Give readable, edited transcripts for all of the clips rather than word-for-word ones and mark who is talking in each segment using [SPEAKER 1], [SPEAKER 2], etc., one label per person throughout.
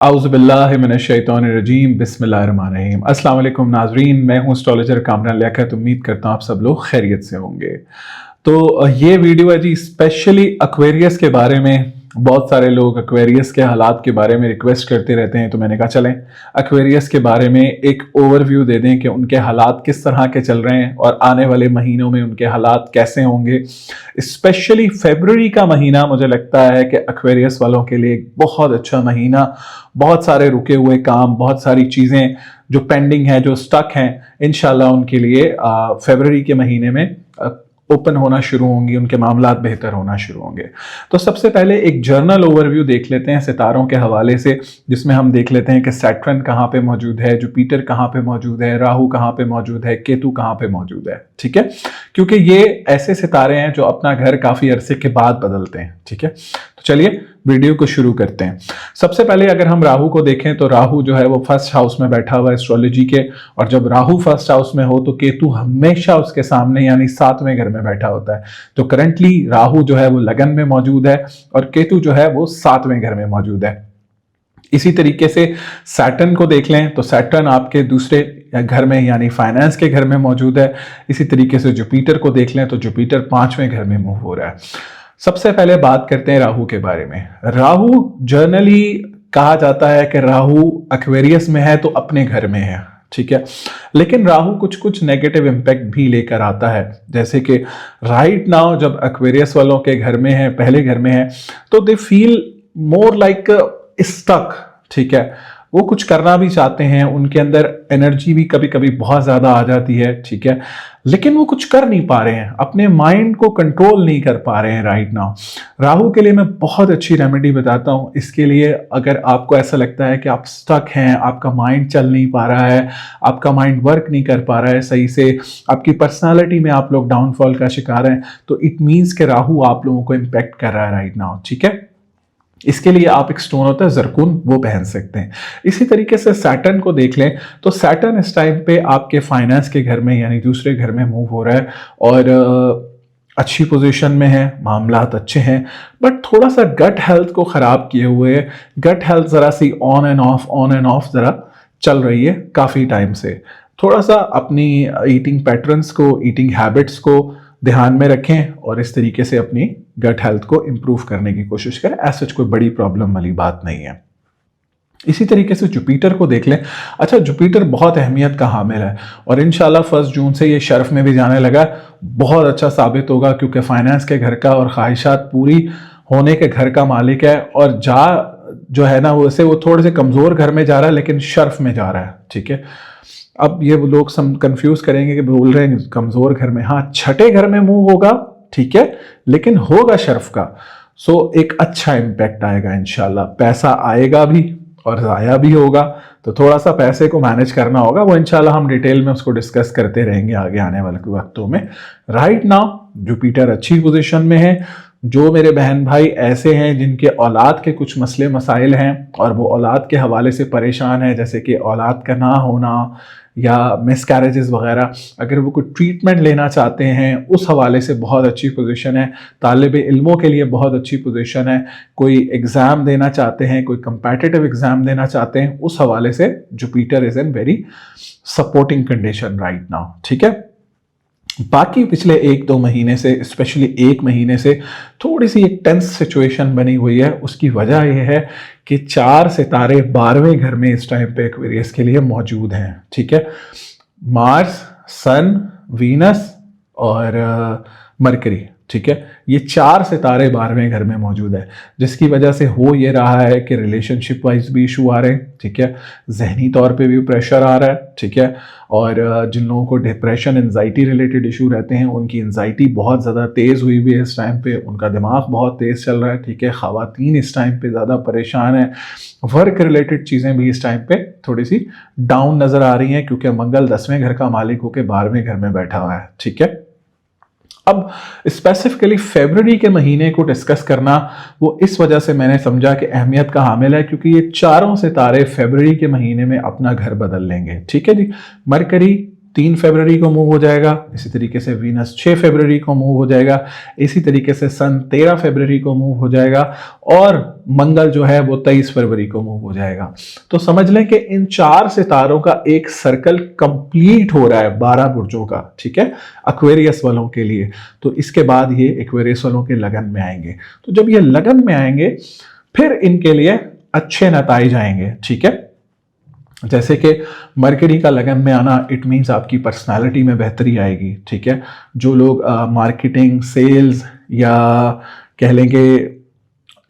[SPEAKER 1] आउज़ुबिल्लाहिमिनश्शैतानिर्रजीम बिस्मिल्लाहिर्रहमानिर्रहीम। अस्सलाम वालेकुम नाज़रीन, मैं हूँ एस्ट्रोलॉजर कामरान लियाकत। उम्मीद करता हूँ आप सब लोग खैरियत से होंगे। तो ये वीडियो है जी स्पेशली एक्वेरियस के बारे में। बहुत सारे लोग एक्वेरियस के हालात के बारे में रिक्वेस्ट करते रहते हैं, तो मैंने कहा चलें एक्वेरियस के बारे में एक ओवरव्यू दे दें कि उनके हालात किस तरह के चल रहे हैं और आने वाले महीनों में उनके हालात कैसे होंगे। स्पेशली फरवरी का महीना मुझे लगता है कि एक्वेरियस वालों के लिए एक बहुत अच्छा महीना। बहुत सारे रुके हुए काम, बहुत सारी चीज़ें जो पेंडिंग हैं, जो स्टक हैं, इंशाल्लाह उनके लिए फरवरी के महीने में ओपन होना शुरू होंगी, उनके मामलात बेहतर होना शुरू होंगे। तो सबसे पहले एक जर्नल ओवरव्यू देख लेते हैं सितारों के हवाले से, जिसमें हम देख लेते हैं कि सैटर्न कहाँ पे मौजूद है, जुपिटर कहाँ पे मौजूद है, राहु कहाँ पे मौजूद है, केतु कहाँ पे मौजूद है। ठीक है, क्योंकि ये ऐसे सितारे हैं जो अपना घर काफ़ी अरसे के बाद बदलते हैं। ठीक है, तो चलिए वीडियो को शुरू करते हैं। सबसे पहले अगर हम राहु को देखें तो राहु जो है वो फर्स्ट हाउस में बैठा हुआ है एस्ट्रोलॉजी के, और जब राहु फर्स्ट हाउस में हो तो केतु हमेशा उसके सामने यानी 7वें घर में बैठा होता है। तो करंटली राहु जो है वो लगन में मौजूद है और केतु जो है वो 7वें घर में मौजूद है। इसी तरीके से सैटर्न को देख लें तो सैटर्न आपके दूसरे घर में यानी फाइनेंस के घर में मौजूद है। इसी तरीके से जुपिटर को देख लें तो जुपिटर 5वें घर में मूव हो रहा है। सबसे पहले बात करते हैं राहु के बारे में। राहु जर्नली कहा जाता है कि राहु एक्वेरियस में है तो अपने घर में है। ठीक है, लेकिन राहु कुछ कुछ नेगेटिव इंपैक्ट भी लेकर आता है, जैसे कि राइट नाउ जब एक्वेरियस वालों के घर में है, पहले घर में है, तो they feel more like stuck. ठीक है, वो कुछ करना भी चाहते हैं, उनके अंदर एनर्जी भी कभी कभी बहुत ज़्यादा आ जाती है। ठीक है, लेकिन वो कुछ कर नहीं पा रहे हैं, अपने माइंड को कंट्रोल नहीं कर पा रहे हैं राइट नाउ। राहु के लिए मैं बहुत अच्छी रेमेडी बताता हूँ। इसके लिए अगर आपको ऐसा लगता है कि आप स्टक हैं, आपका माइंड चल नहीं पा रहा है, आपका माइंड वर्क नहीं कर पा रहा है सही से, आपकी पर्सनालिटी में आप लोग डाउनफॉल का शिकार हैं, तो इट मीन्स कि राहु आप लोगों को इम्पेक्ट कर रहा है राइट नाउ। ठीक है, इसके लिए आप एक स्टोन होता है जरकुन, वो पहन सकते हैं। इसी तरीके से सैटर्न को देख लें तो सैटर्न इस टाइम पे आपके फाइनेंस के घर में यानी दूसरे घर में मूव हो रहा है और अच्छी पोजीशन में है, मामलात अच्छे हैं, बट थोड़ा सा गट हेल्थ को ख़राब किए हुए है। गट हेल्थ ज़रा सी ऑन एंड ऑफ ज़रा चल रही है काफ़ी टाइम से। थोड़ा सा अपनी ईटिंग पैटर्न्स को, ईटिंग हैबिट्स को ध्यान में रखें और इस तरीके से अपनी गट हेल्थ को इम्प्रूव करने की कोशिश करें। ऐसा कोई बड़ी प्रॉब्लम वाली बात नहीं है। इसी तरीके से जुपिटर को देख लें। अच्छा, जुपिटर बहुत अहमियत का हामिल है और इंशाल्लाह 1 जून से ये शर्फ में भी जाने लगा। बहुत अच्छा साबित होगा क्योंकि फाइनेंस के घर का और ख्वाहिशात पूरी होने के घर का मालिक है, और जो है ना वो थोड़े से कमज़ोर घर में जा रहा है लेकिन शर्फ में जा रहा है। ठीक है, अब ये लोग कंफ्यूज करेंगे कि बोल रहे हैं कमजोर घर में, हाँ छठे घर में मूव होगा, ठीक है, लेकिन होगा शर्फ का। सो एक अच्छा इंपैक्ट आएगा इंशाल्लाह। पैसा आएगा भी और ज़ाया भी होगा, तो थोड़ा सा पैसे को मैनेज करना होगा। वो इंशाल्लाह हम डिटेल में उसको डिस्कस करते रहेंगे आगे आने वाले वक्तों में। राइट नाउ जुपिटर अच्छी पोजीशन में है। जो मेरे बहन भाई ऐसे हैं जिनके औलाद के कुछ मसले मसाइल हैं और वो औलाद के हवाले से परेशान है, जैसे कि औलाद का ना होना या मिसकैरेजेस वगैरह, अगर वो कोई ट्रीटमेंट लेना चाहते हैं उस हवाले से बहुत अच्छी पोजीशन है। तालिब इल्मों के लिए बहुत अच्छी पोजीशन है। कोई एग्ज़ाम देना चाहते हैं, कोई कंपेटिटिव एग्ज़ाम देना चाहते हैं, उस हवाले से Jupiter is in very supporting condition right now. ठीक है, बाकी पिछले 1-2 महीने से, स्पेशली 1 महीने से थोड़ी सी एक टेंस सिचुएशन बनी हुई है। उसकी वजह यह है कि 4 सितारे 12वें घर में इस टाइम पे एक्वेरियस के लिए मौजूद हैं। ठीक है, मार्स, सन, वीनस और मरकरी। ठीक है, ये 4 सितारे 12वें घर में मौजूद है, जिसकी वजह से हो ये रहा है कि रिलेशनशिप वाइज भी इशू आ रहे हैं। ठीक है, जहनी तौर पे भी प्रेशर आ रहा है। ठीक है, और जिन लोगों को डिप्रेशन, एंजाइटी रिलेटेड इशू रहते हैं, उनकी एंजाइटी बहुत ज़्यादा तेज़ हुई हुई है इस टाइम पे, उनका दिमाग बहुत तेज़ चल रहा है। ठीक है, ख़वातीन इस टाइम पे ज़्यादा परेशान है। वर्क रिलेटेड चीज़ें भी इस टाइम पे थोड़ी सी डाउन नज़र आ रही हैं क्योंकि मंगल 10वें घर का मालिक होकर 12वें घर में बैठा हुआ है। ठीक है, अब स्पेसिफिकली फरवरी के महीने को डिस्कस करना वो इस वजह से मैंने समझा कि अहमियत का हामिल है क्योंकि ये चारों सितारे फरवरी के महीने में अपना घर बदल लेंगे। ठीक है जी, मरकरी, 3 फरवरी को मूव हो जाएगा, इसी तरीके से वीनस 6 फरवरी को मूव हो जाएगा, इसी तरीके से सन 13 फरवरी को मूव हो जाएगा और मंगल जो है वो 23 फरवरी को मूव हो जाएगा। तो समझ लें कि इन 4 सितारों का एक सर्कल कंप्लीट हो रहा है 12 बुर्जों का, ठीक है, एक्वेरियस वालों के लिए। तो इसके बाद ये एक्वेरियस वालों के लगन में आएंगे। तो जब ये लगन में आएंगे फिर इनके लिए अच्छे नताइज आएंगे, ठीक है। जैसे कि मरकरी का लगन में आना, इट मीन्स आपकी पर्सनालिटी में बेहतरी आएगी, ठीक है। जो लोग मार्केटिंग, सेल्स या कह लेंगे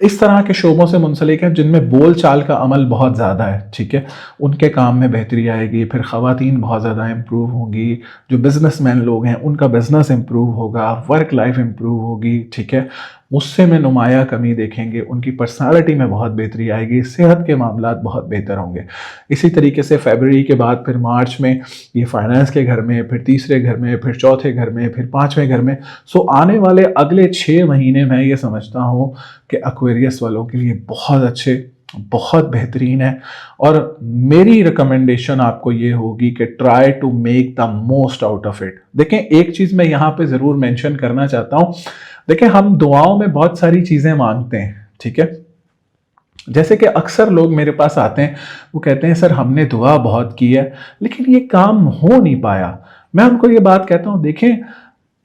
[SPEAKER 1] इस तरह के शोबों से मुंसलिक हैं जिनमें बोल चाल का अमल बहुत ज़्यादा है, ठीक है, उनके काम में बेहतरी आएगी। फिर ख़वातीन बहुत ज़्यादा इम्प्रूव होंगी, जो बिजनेसमैन लोग हैं उनका बिजनेस इम्प्रूव होगा, वर्क लाइफ इम्प्रूव होगी, ठीक है। गुस्से में नुमाया कमी देखेंगे, उनकी पर्सनालिटी में बहुत बेहतरी आएगी, सेहत के मामलात बहुत बेहतर होंगे। इसी तरीके से फरवरी के बाद फिर मार्च में ये फाइनेंस के घर में, फिर तीसरे घर में, फिर चौथे घर में, फिर 5वें घर में। सो आने वाले अगले 6 महीने मैं ये समझता हूँ कि एक्वेरियस वालों के लिए बहुत अच्छे, बहुत बेहतरीन है। और मेरी रिकमेंडेशन आपको ये होगी कि try to make the most out of it. देखें, एक चीज़ मैं यहाँ पे ज़रूर मेंशन करना चाहता हूँ। देखें, हम दुआओं में बहुत सारी चीज़ें मांगते हैं, ठीक है। जैसे कि अक्सर लोग मेरे पास आते हैं, वो कहते हैं सर हमने दुआ बहुत की है लेकिन ये काम हो नहीं पाया। मैं उनको ये बात कहता हूँ, देखें,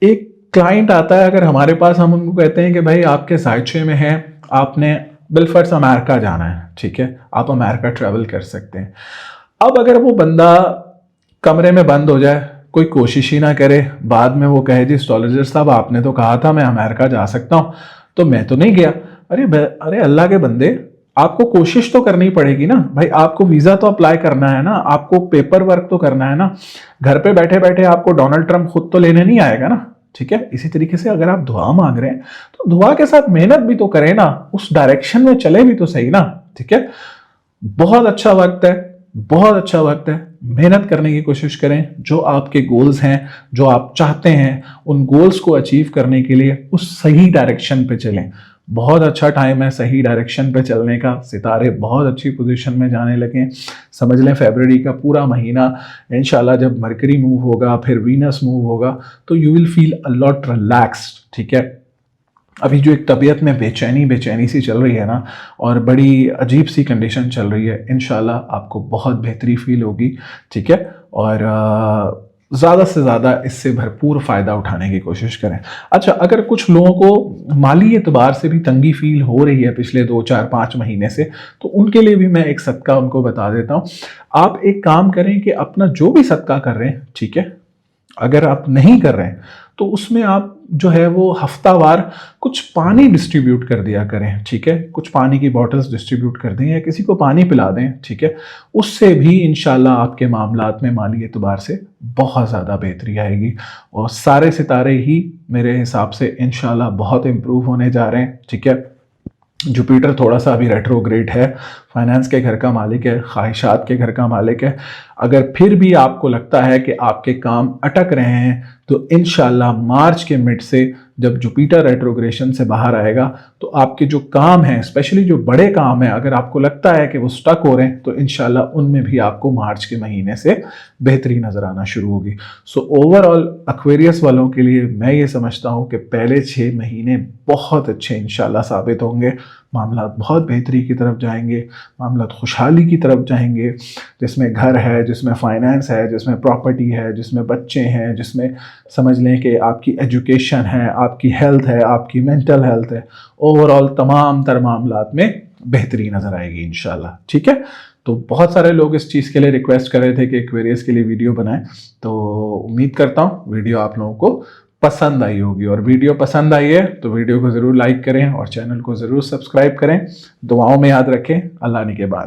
[SPEAKER 1] एक क्लाइंट आता है अगर हमारे पास, हम उनको कहते हैं कि भाई आपके साइचे में है, आपने बिलफर्स अमेरिका जाना है, ठीक है, आप अमेरिका ट्रैवल कर सकते हैं। अब अगर वो बंदा कमरे में बंद हो जाए, कोई कोशिश ही ना करे, बाद में वो कहे जी एस्ट्रोलॉजर साहब आपने तो कहा था मैं अमेरिका जा सकता हूँ तो मैं तो नहीं गया। अरे अल्लाह के बंदे, आपको कोशिश तो करनी पड़ेगी ना भाई, आपको वीज़ा तो अप्लाई करना है ना, आपको पेपर वर्क तो करना है ना। घर पे बैठे बैठे आपको डोनाल्ड ट्रंप खुद तो लेने नहीं आएगा ना, ठीक है। इसी तरीके से अगर आप दुआ मांग रहे हैं तो दुआ के साथ मेहनत भी तो करें ना, उस डायरेक्शन में चले भी तो सही ना, ठीक है। बहुत अच्छा वक्त है, बहुत अच्छा वक्त है, मेहनत करने की कोशिश करें। जो आपके गोल्स हैं, जो आप चाहते हैं, उन गोल्स को अचीव करने के लिए उस सही डायरेक्शन पे चलें। बहुत अच्छा टाइम है सही डायरेक्शन पे चलने का, सितारे बहुत अच्छी पोजीशन में जाने लगे। समझ लें फरवरी का पूरा महीना इंशाल्लाह जब मरकरी मूव होगा, फिर वीनस मूव होगा, तो you will feel a lot relaxed, ठीक है। अभी जो एक तबीयत में बेचैनी सी चल रही है ना, और बड़ी अजीब सी कंडीशन चल रही है, इंशाल्लाह आपको बहुत बेहतरी फील होगी, ठीक है। और ज़्यादा से ज़्यादा इससे भरपूर फ़ायदा उठाने की कोशिश करें। अच्छा, अगर कुछ लोगों को माली एतबार से भी तंगी फील हो रही है पिछले 2, 4, 5 महीने से, तो उनके लिए भी मैं एक सदका उनको बता देता हूँ। आप एक काम करें कि अपना जो भी सदका कर रहे हैं, ठीक है, अगर आप नहीं कर रहे हैं तो उसमें आप जो है वो हफ्तावार कुछ पानी डिस्ट्रीब्यूट कर दिया करें, ठीक है। कुछ पानी की बॉटल्स डिस्ट्रीब्यूट कर दें या किसी को पानी पिला दें, ठीक है। उससे भी इंशाल्लाह आपके मामलात में माली एतबार से बहुत ज़्यादा बेहतरी आएगी और सारे सितारे ही मेरे हिसाब से इंशाल्लाह बहुत इम्प्रूव होने जा रहे हैं, ठीक है। जुपिटर थोड़ा सा अभी रेट्रोग्रेड है, फाइनेंस के घर का मालिक है, ख्वाहिशात के घर का मालिक है। अगर फिर भी आपको लगता है कि आपके काम अटक रहे हैं तो इंशाल्लाह मार्च के मिड से जब जुपिटर रेट्रोग्रेशन से बाहर आएगा तो आपके जो काम हैं, स्पेशली जो बड़े काम हैं, अगर आपको लगता है कि वो स्टक हो रहे हैं तो इंशाल्लाह उनमें भी आपको मार्च के महीने से बेहतरी नज़र आना शुरू होगी। सो ओवरऑल एक्वेरियस वालों के लिए मैं ये समझता हूँ कि पहले 6 महीने बहुत अच्छे इंशाल्लाह साबित होंगे। मामला बहुत बेहतरी की तरफ जाएंगे, मामला खुशहाली की तरफ जाएंगे, जिसमें घर है, जिसमें फाइनेंस है, जिसमें प्रॉपर्टी है, जिसमें बच्चे हैं, जिसमें समझ लें कि आपकी एजुकेशन है, आपकी हेल्थ है, आपकी मेंटल हेल्थ है, ओवरऑल तमाम तर मामलात में बेहतरी नज़र आएगी इंशाल्लाह, ठीक है। तो बहुत सारे लोग इस चीज़ के लिए रिक्वेस्ट कर रहे थे कि एक्वेरियस के लिए वीडियो बनाएं, तो उम्मीद करता हूँ वीडियो आप लोगों को पसंद आई होगी। और वीडियो पसंद आई है तो वीडियो को ज़रूर लाइक करें और चैनल को ज़रूर सब्सक्राइब करें। दुआओं में याद रखें। अल्लाह ने के बाद।